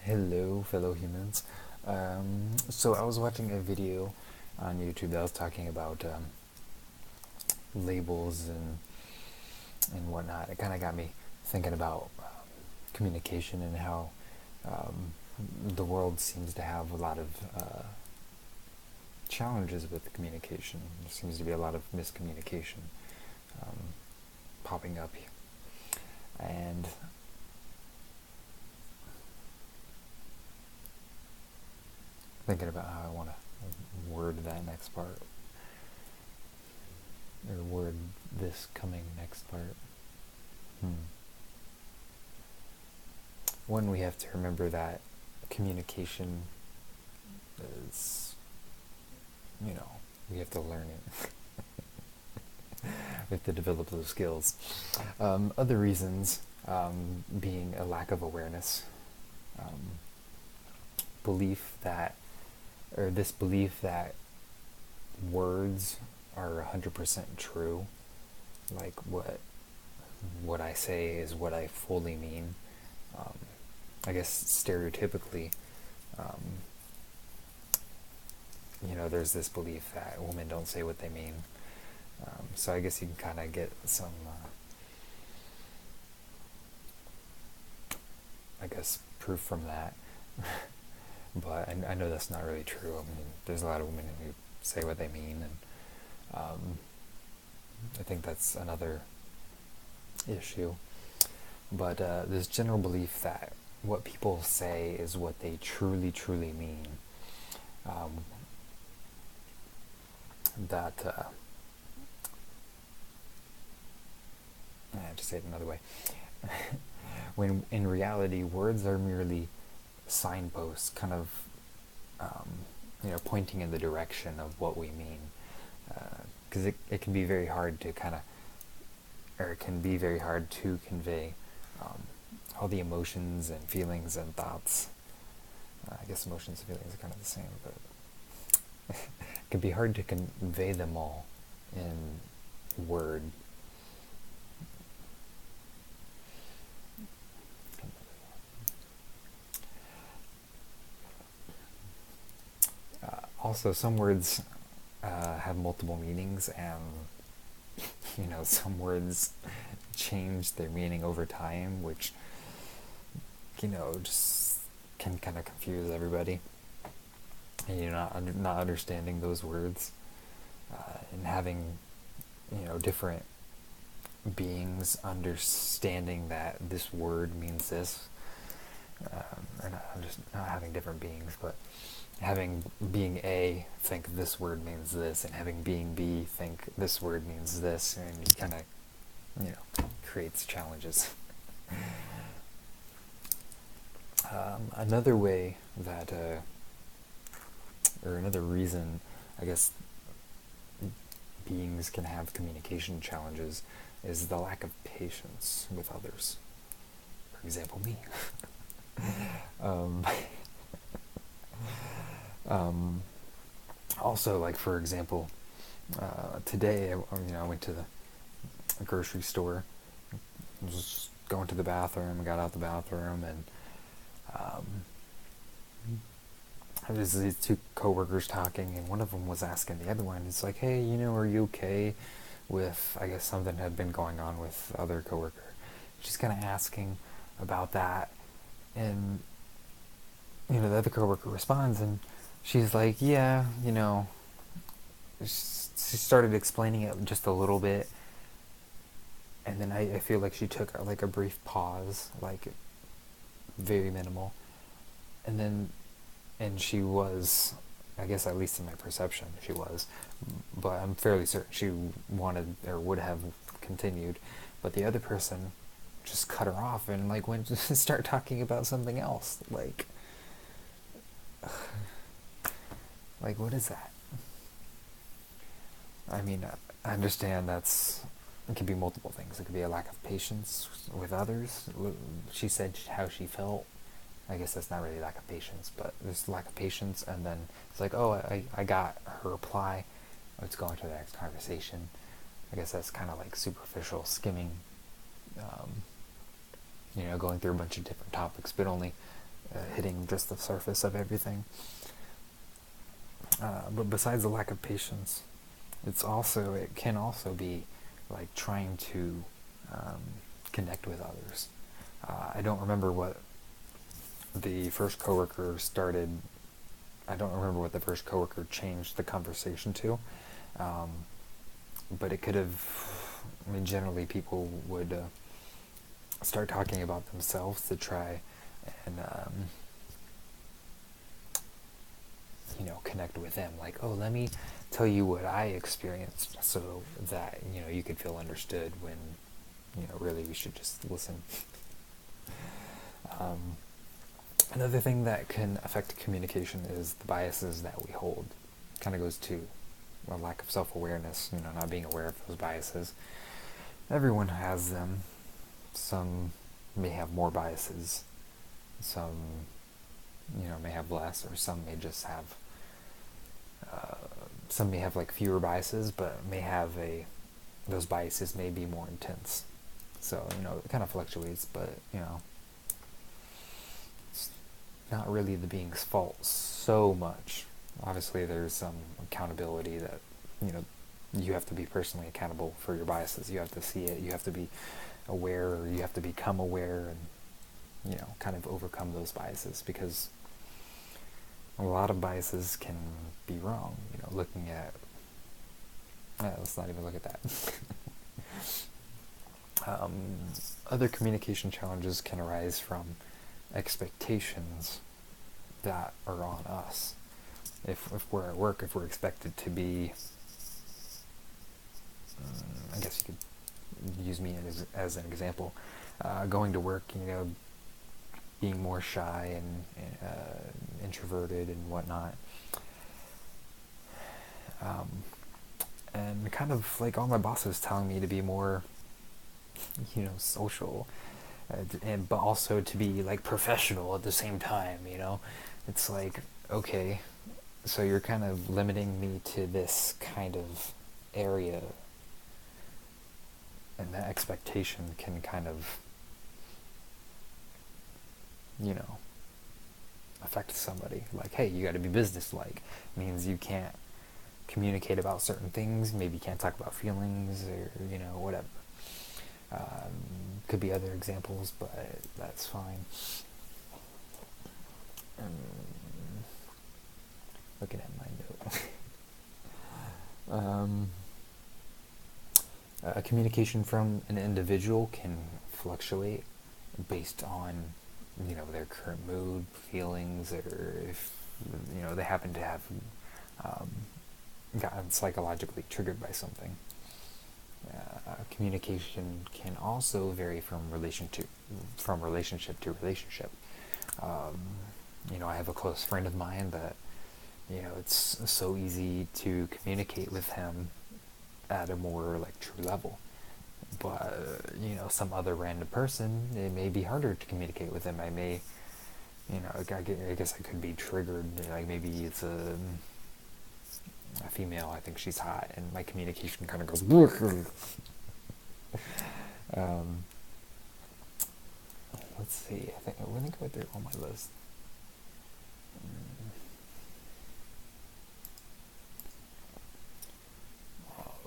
Hello, fellow humans. So I was watching a video on YouTube that was talking about labels and whatnot. It kind of got me thinking about communication and how um, the world seems to have a lot of challenges with communication. There seems to be a lot of miscommunication um, popping up, and thinking about how I want to word that next part, or word this coming next part. One, we have to remember that communication is, we have to learn it. We have to develop those skills. Other reasons being a lack of awareness, um, belief that, or this belief that words are 100% true, like what I say is what I fully mean. I guess stereotypically, um, there's this belief that women don't say what they mean. So I guess you can kind of get some, proof from that. But I know that's not really true. I mean, there's a lot of women who say what they mean, and I think that's another issue. But this general belief that what people say is what they truly, truly mean. That to say it another way, when in reality words are merely signposts, kind of pointing in the direction of what we mean, because it can be very hard to it can be very hard to convey all the emotions and feelings and thoughts. I guess emotions and feelings are kind of the same, but it can be hard to convey them all in word. Also, some words have multiple meanings, and some words change their meaning over time, which just can kind of confuse everybody. And you're not understanding those words, and having different beings understanding that this word means this, or not having different beings, but having being A think this word means this, and having being B think this word means this, and it kind of creates challenges. Another way that or another reason, I guess, beings can have communication challenges is the lack of patience with others. For example, me. Also, like, for example, today I went to the grocery store. I was just going to the bathroom. I got out the bathroom, and there's these two coworkers talking, and one of them was asking the other one, it's like, hey, are you okay with, I guess something had been going on with the other coworker. She's kind of asking about that, and the other coworker responds, and she's like, yeah, she started explaining it just a little bit, and then I feel like she took like a brief pause, like very minimal, and she was, I guess at least in my perception, she was, but I'm fairly certain she wanted or would have continued, but the other person just cut her off and like went to start talking about something else, like what is that? I mean, I understand it can be multiple things. It could be a lack of patience with others. She said how she felt. I guess that's not really lack of patience, but there's lack of patience, and then it's like, oh, I got her reply. Let's go into the next conversation. I guess that's kind of like superficial skimming, going through a bunch of different topics, but only hitting just the surface of everything. But besides the lack of patience, it can also be like trying to connect with others. I don't remember what the first coworker started. I don't remember what the first coworker changed the conversation to, but it could have. I mean, generally people would start talking about themselves to try and connect with them. Like, oh, let me tell you what I experienced, so that you could feel understood. When really we should just listen. Another thing that can affect communication is the biases that we hold. Kind of goes to a lack of self-awareness, not being aware of those biases. Everyone has them. Some may have more biases. Some, may have less, or some may just have, some may have like fewer biases, but those biases may be more intense. So, it kind of fluctuates, but, it's not really the being's fault so much. Obviously, there's some accountability that, you have to be personally accountable for your biases. You have to see it. You have to be aware, or you have to become aware, and, kind of overcome those biases, because a lot of biases can be wrong. Looking at, let's not even look at that. Other communication challenges can arise from expectations that are on us. If we're at work, if we're expected to be, I guess you could use me as an example, going to work, being more shy and introverted and whatnot, and kind of like all my bosses telling me to be more, social, but also to be like professional at the same time. It's like, okay, so you're kind of limiting me to this kind of area, and that expectation can kind of, affect somebody. Like, hey, you got to be businesslike. Means you can't communicate about certain things. Maybe you can't talk about feelings, or whatever. Could be other examples, but that's fine. Looking at my note. Communication from an individual can fluctuate based on their current mood, feelings, or if they happen to have gotten psychologically triggered by something. Communication can also vary from relationship to relationship. I have a close friend of mine that it's so easy to communicate with him at a more like true level. But some other random person, it may be harder to communicate with them. I may, I guess I could be triggered. Like maybe it's a female. I think she's hot, and my communication kind of goes. Let's see. I'm gonna go through all my list.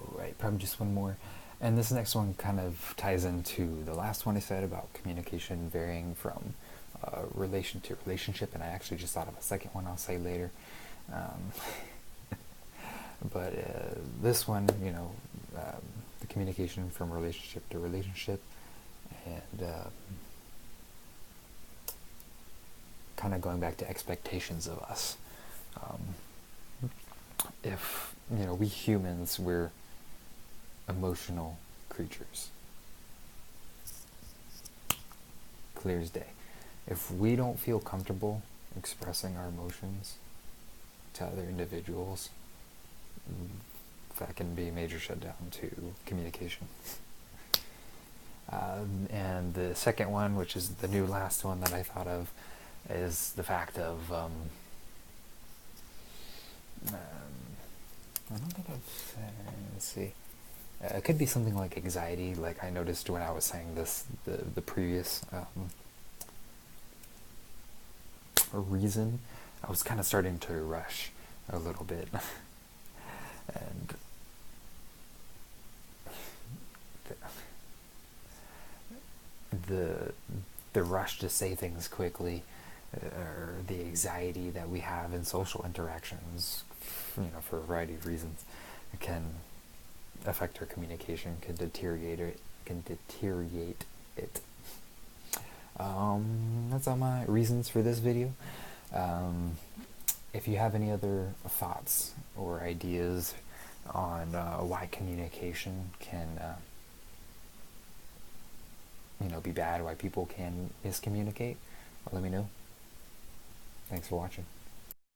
Alright, probably just one more. And this next one kind of ties into the last one I said about communication varying from relation to relationship, and I actually just thought of a second one I'll say later. But this one, the communication from relationship to relationship, and kind of going back to expectations of us. If, we humans, we're emotional creatures. Clear as day. If we don't feel comfortable expressing our emotions to other individuals, that can be a major shutdown to communication. And the second one, which is the new last one that I thought of, is the fact of I don't think I've let's see. It could be something like anxiety, like I noticed when I was saying this, the previous reason, I was kind of starting to rush a little bit. And the the rush to say things quickly, or the anxiety that we have in social interactions, for a variety of reasons, can affect our communication, can deteriorate it. That's all my reasons for this video. If you have any other thoughts or ideas on why communication can be bad, why people can miscommunicate, let me know. Thanks for watching.